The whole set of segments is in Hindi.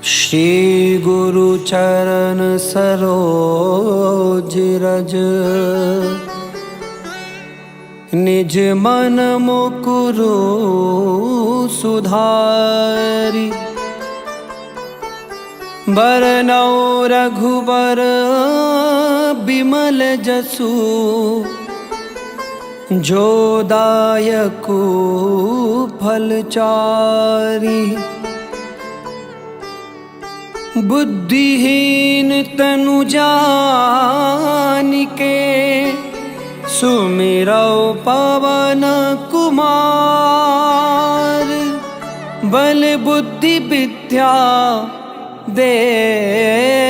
श्री गुरु चरण सरोज रज, निज मन मुकुरु सुधारि। बरनौ रघुबर बिमल जसु, जो दायकु फलचारि। बुद्धिहीन तनु जानिके, सुमिरौ पवन कुमार। बल बुद्धि विद्या देहु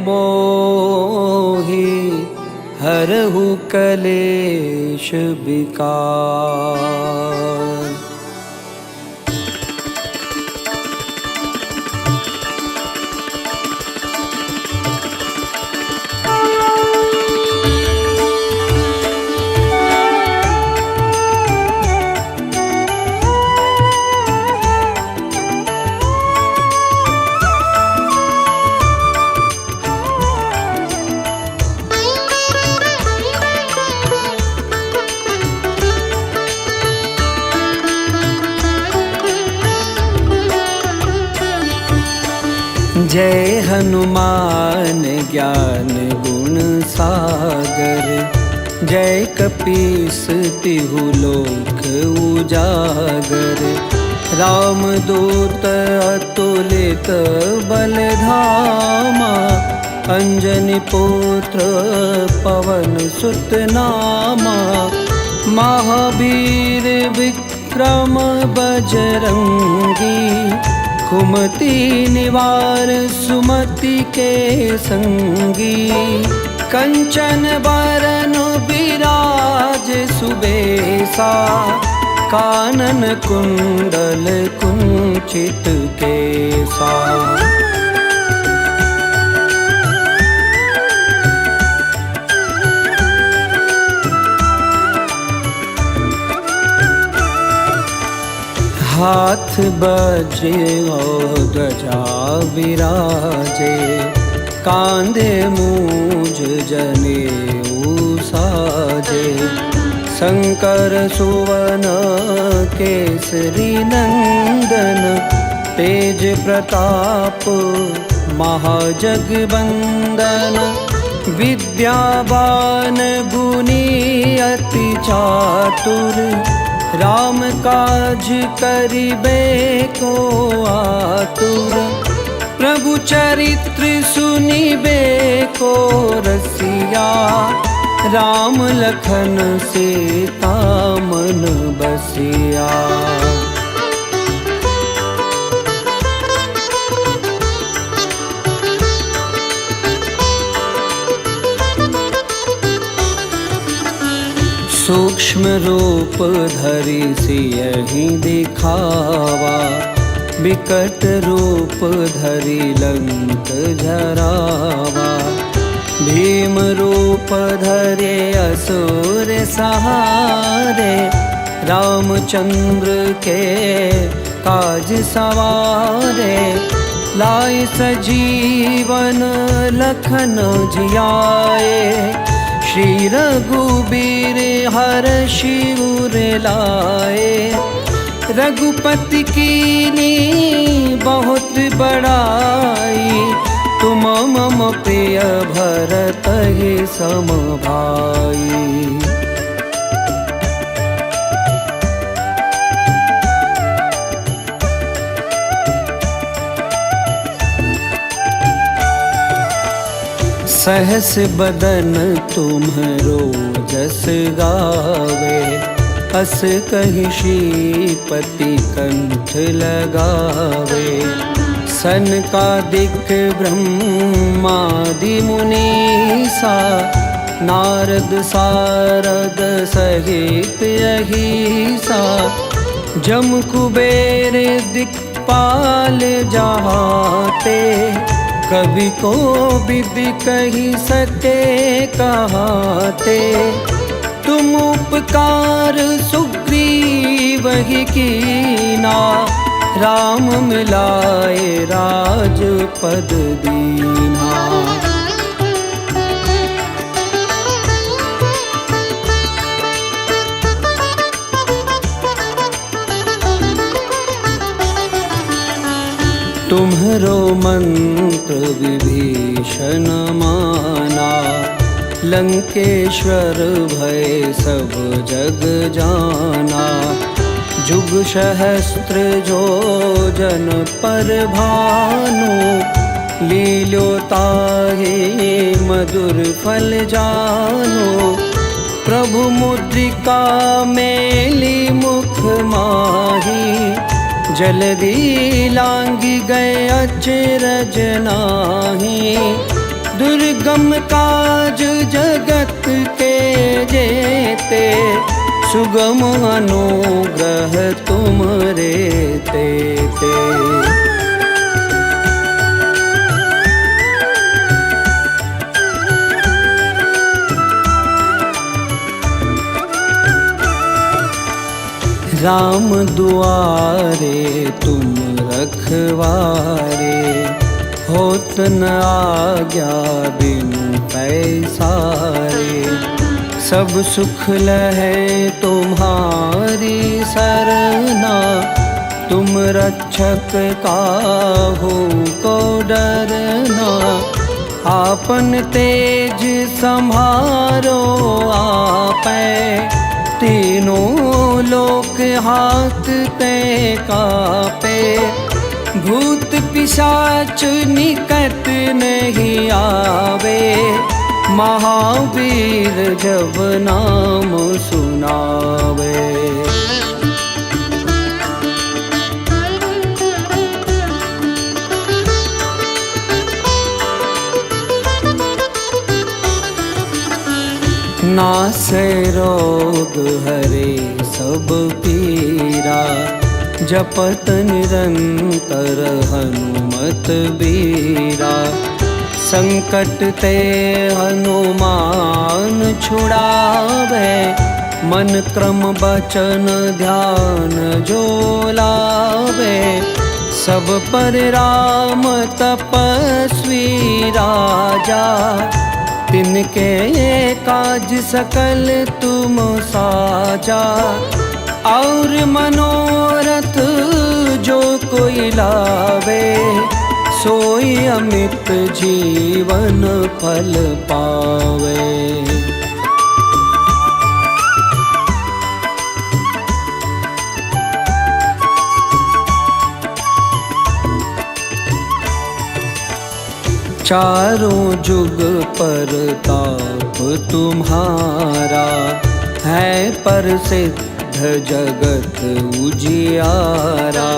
मोहि, हरहु कलेश विकार। जय हनुमान ज्ञान गुण सागर, जय कपीस तिहु लोक उजागर। रामदूत अतुलित बल धामा, अंजनी पुत्र पवन सुत नामा। महावीर विक्रम बजरंगी, कुमति निवार सुमति के संगी। कंचन बरन विराज सुबेसा, कानन कुंडल कुंचित केसा। हाथ बजे और ध्वजा विराजे, कांधे मूंज जनेऊ साजे। शंकर सुवन केसरी नंदन, तेज प्रताप महाजगवंदन। विद्यावान गुणी अति चातुर, राम काज करिबे को आतुर। प्रभु चरित्र सुनिबे को रसिया, राम लखन सीता मन बसिया। सूक्ष्म रूप धरि सियहि दिखावा, विकट रूप धरि लंक जरावा। भीम रूप धरे असुर सहारे, रामचंद्र के काज सवारे। लाए सजीवन लखन जियाए, श्री रघुबीर हरषि उर लाए। रघुपति कीनी बहुत बड़ाई, तुम मम प्रिय भरत ही सम भाई। सहस बदन तुम्हरो जस गावे, अस कहि श्रीपति कंठ लगावे। सनकादिक ब्रह्मादि मुनीसा, नारद सारद सहित अहिसा। जम कुबेर दिक्पाल जहाते, कवि को विदि कही सके कहाते। तुम उपकार सुग्रीव ही कीना, राम मिलाए राजपद दीना। तुम्हरो मंत्र विभीषण माना, लंकेश्वर भय सब जग जाना। जुग सहस्त्र जो जन पर भानु, लील्यो ताहि मधुर फल जानो। प्रभु मुद्रिका मेली मुख माही, जल्दी लांगी गए अचरज नाही। दुर्गम काज जगत के जेते, सुगम अनुग्रह तुमरे तेते। राम दुआरे तुम रखवारे, होत न आज्ञा बिनु पैसारे। सब सुख लहे तुम्हारी सरना, तुम रक्षक काहू को डरना। आपन तेज संभारो आपै, तीनों लोक हाथ ते कापे। भूत पिशाच निकट नहीं आवे, महावीर जब नाम सुनावे। नासै रोग हरे सब पीरा, जपत निरंतर हनुमत बीरा। संकट ते हनुमान छुड़ावे, मन क्रम बचन ध्यान जो लावे। सब पर राम तपस्वी राजा, तिनके काज सकल तुम साजा। और मनोरथ जो कोई लावे, सोई अमित जीवन फल पावे। चारों जुग पर ताप तुम्हारा, है प्रसिद्ध जगत उजियारा।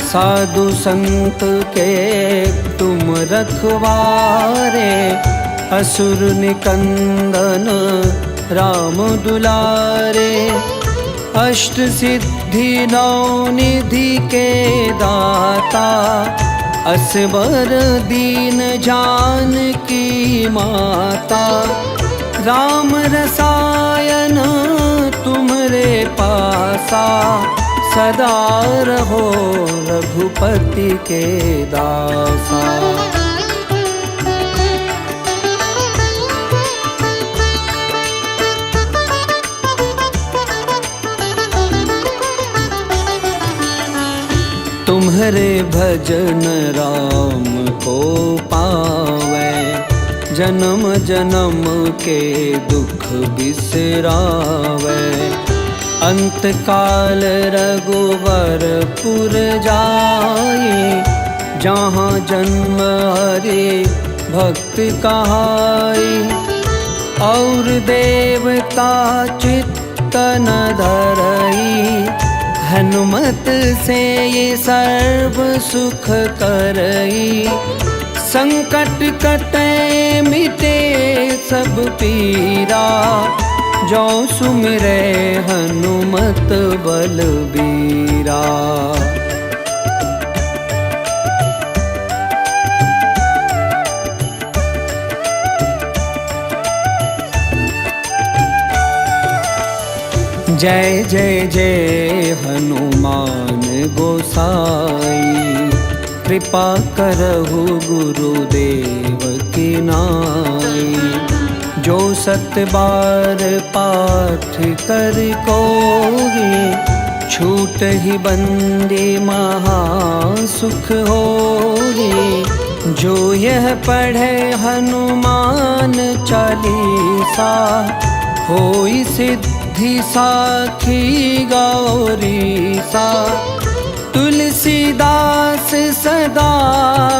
साधु संत के तुम रखवारे, असुर निकंदन राम दुलारे। अष्ट सिद्धि नौ निधि के दाता, असबर दीन जानकी माता। राम रसायन तुम्हरे पासा, सदा रहो रघुपति के दासा। तुम्हरे भजन राम को पावै, जन्म जन्म के दुख बिसरावै। अंत काल रघुवरपुर जाई, जहाँ जन्म हरि भक्त कहाई। और देवता चित्त न धरई, हनुमत से ये सर्व सुख करई। संकट कटे मिटे सब पीरा, जो सुमिरै हनुमत बलबीरा। जय जय जय हनुमान गोसाई, कृपा करहु गुरुदेव की नाई। जो सत बार पाठ कर कोई, छूट ही बंदे महासुख होई। जो यह पढ़े हनुमान चालीसा, होई सिद्धि साखी गौरीसा। तुलसीदास सदा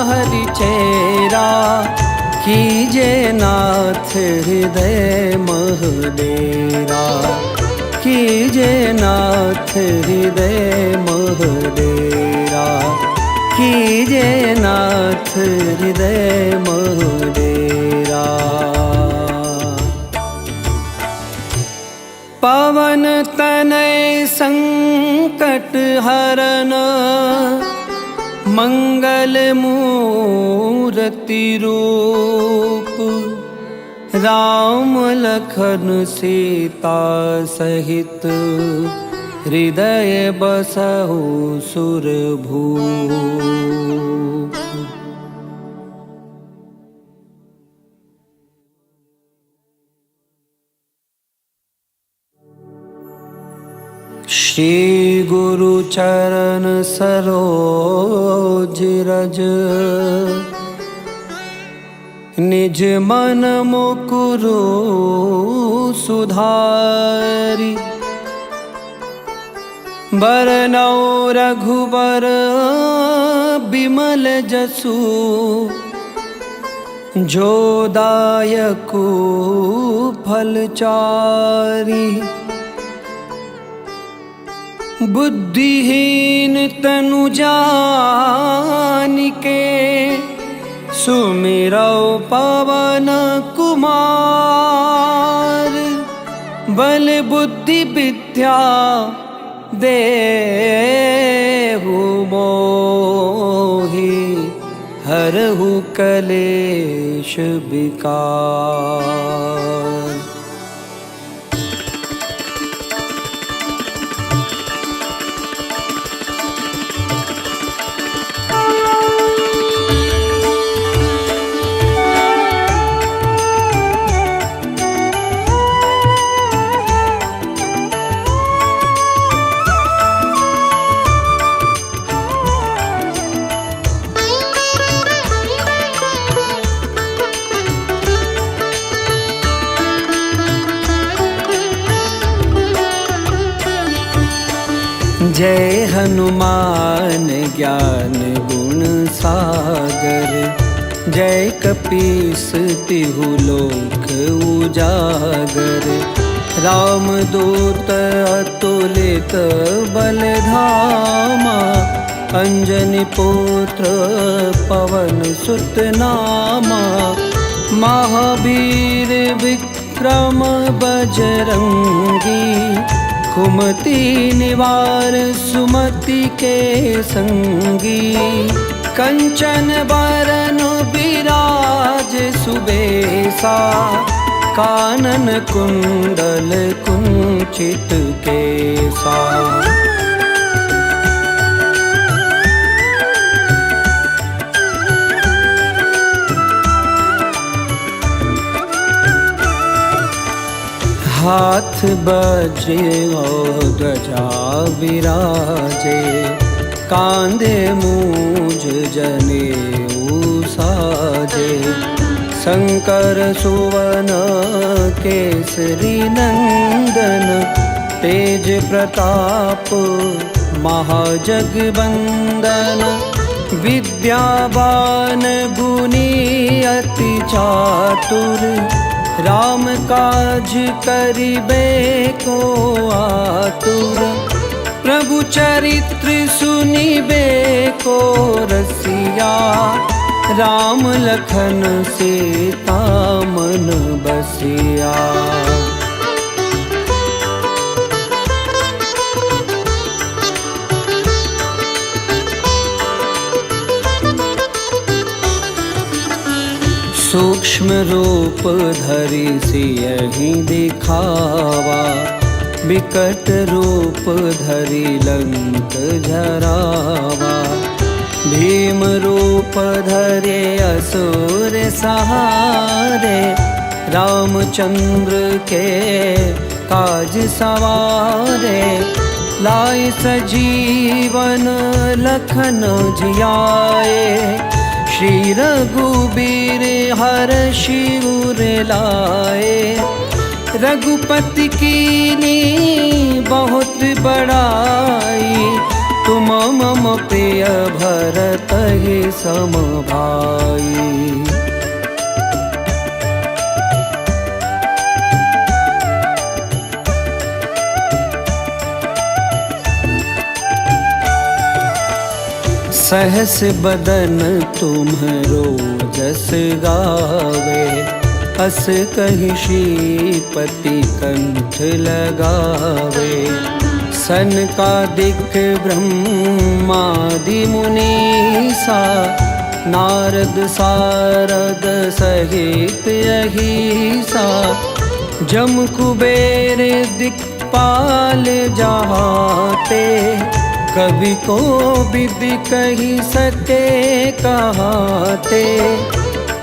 हरि चेरा, कीजे नाथ हृदय मह डेरा। कीजे नाथ हृदय मह डेरा, कीजे नाथ हृदय मह डेरा। पवन तनय संकट हरन, मंगल मूर्ति रूप। राम लखन सीता सहित, हृदय बसहु सुरभूप। श्री गुरु चरण सरोज रज, निज मन मुकुरु सुधारि। बरनौ रघुबर बिमल जसु, जो दायकु फलचारि। बुद्धिहीन तनु जानिके, सुमिरौ पवन कुमार। बल बुद्धि विद्या देहु मोहि, हरहु कलेश विकार। जय हनुमान ज्ञान गुण सागर, जय कपीस तिहु लोक उजागर। रामदूत अतुलित बल धामा, अंजनी पुत्र पवन सुत नामा। महावीर विक्रम बजरंगी, कुमति निवार सुमति के संगी। कंचन बरन विराज सुबेसा, कानन कुंडल कुंचित केसा। हाथ बज्र और ध्वजा विराजे, कांधे मूंज जनेऊ साजे। शंकर सुवन केसरी नंदन, तेज प्रताप महाजगवंदन। विद्यावान गुणी अति चातुर, राम काज करिबे को आतुर। प्रभु चरित्र सुनिबे को रसिया, राम लखन सीता मन बसिया। सूक्ष्म रूप धरि सियहि दिखावा, बिकट रूप धरि लंक जरावा। भीम रूप धरे असुर सहारे, रामचंद्र के काज सवारे। लाए सजीवन लखन जियाए, श्री रघुबीर हरषि उर लाए। रघुपति कीनी बहुत बड़ाई, तुम मम प्रिय भरत ही सम भाई। सहस बदन तुम्हरो जस गावे, अस कहि श्रीपति कंठ लगावे। सनकादिक ब्रह्मादि मुनीसा, नारद सारद सहित अहिसा। जम कुबेर दिक्पाल जहाते, कवि को विदि कही सके कहाते।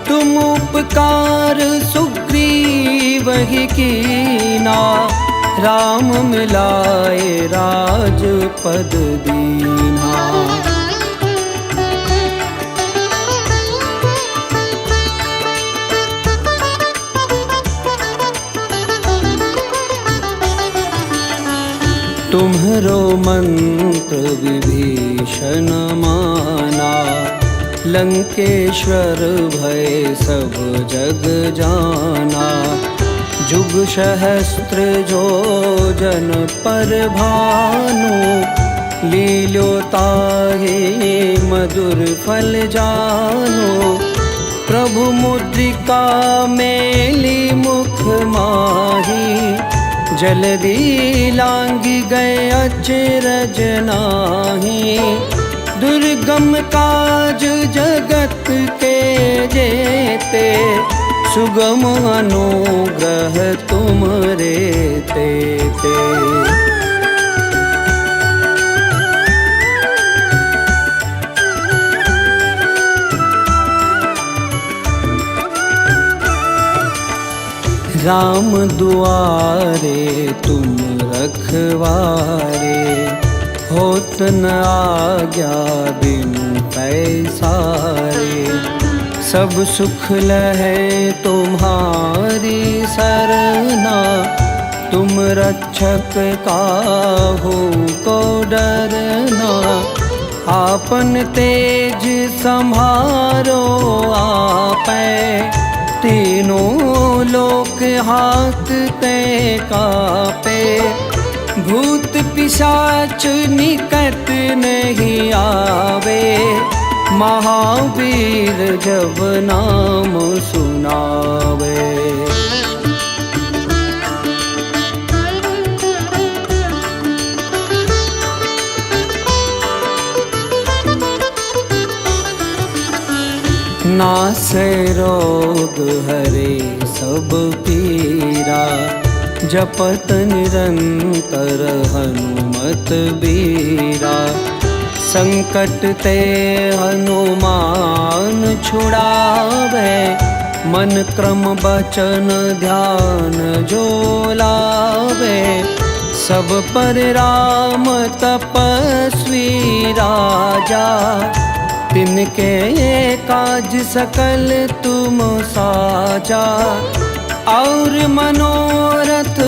तुम उपकार सुग्रीव ही कीना, राम मिलाए राजपद दीना। तुम्हरो मंत्र विभीषण माना, लंकेश्वर भय सब जग जाना। जुग सहस्त्र जो जन पर भानु, लील्योताहि मधुर फल जानु। प्रभु मुद्रिका मेली मुख माही, जल्दी लांघि गए अचरज नाही। दुर्गम काज जगत के जेते, सुगम अनुग्रह तुमरे तेते। राम दुआरे तुम रखवारे, होत न आज्ञा बिनु पैसारे। सब सुख लहे तुम्हारी सरना, तुम रक्षक काहू को डरना। आपन तेज संभारो आपै, तीनों लोक हाथ ते कापे। भूत पिशाच निकट नहीं आवे, महावीर जब नाम सुनावे। नासै रोग हरे सब पीरा, जपत निरंतर हनुमत बीरा। संकट ते हनुमान छुड़ावे, मन क्रम बचन ध्यान जो लावे। सब पर राम तपस्वी राजा, तिनके काज सकल तुम साजा। और मनोरथ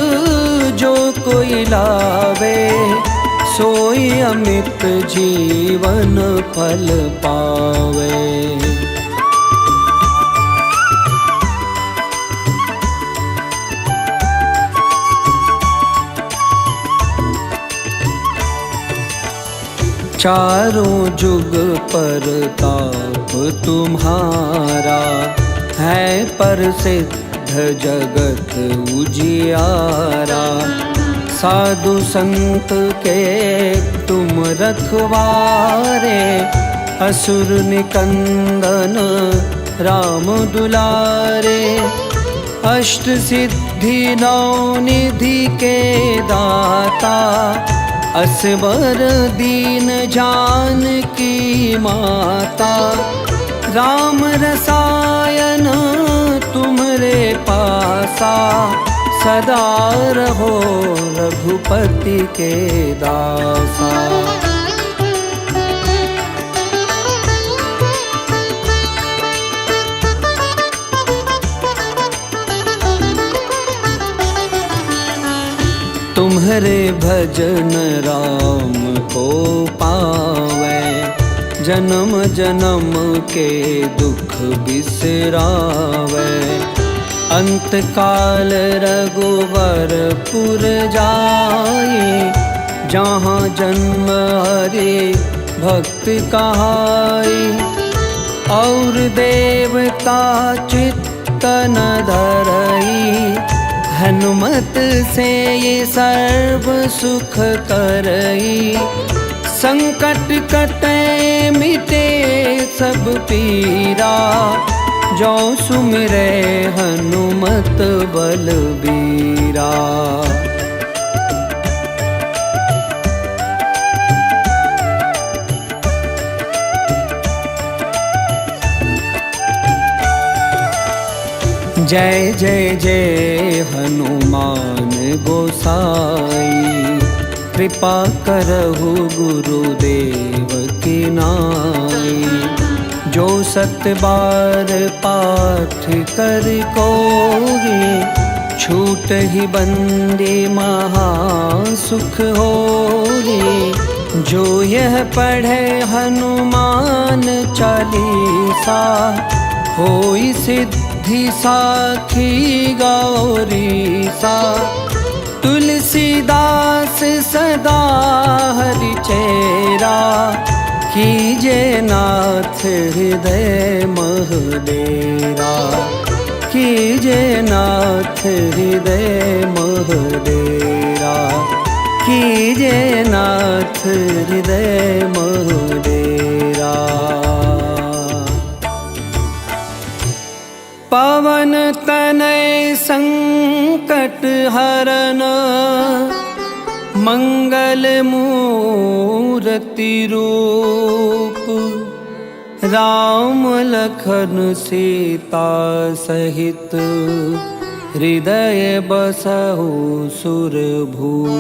जो कोई लावे, सोई अमित जीवन फल पावे। चारों जुग पर ताप तुम्हारा, है प्रसिद्ध जगत उजियारा। साधु संत के तुम रखवारे, असुर निकंदन राम दुलारे। अष्ट सिद्धि नौ निधि के दाता, असबर दीन जानकी माता। राम रसायन तुम्हरे पासा, सदा रहो रघुपति के दासा। तुम्हरे भजन राम को पावै, जन्म जन्म के दुख बिसरावै। अंत काल रघुवरपुर जाई, जहाँ जन्म हरि भक्त कहाई। और देवता चित्त न धरई, हनुमत से ये सर्व सुख करई। संकट कटे मिटे सब पीरा, जो सुमिरै हनुमत बलबीरा। जय जय जय हनुमान गोसाई, कृपा करहु गुरुदेव की नाई। जो सत बार पाठ कर कोई, छूट ही बंदे महा सुख होई। जो यह पढ़े हनुमान चालीसा, होई सिद्धि साखी गौरीसा। तुलसीदास सदा हरि चेरा, कीजे नाथ हृदय मह डेरा। कीजे नाथ हृदय मह डेरा, कीजे नाथ हृदय मह डेरा। पवन तनय संकट हरन, मंगल मूर्ति रूप। राम लखन सीता सहित, हृदय बसहु सुरभूप।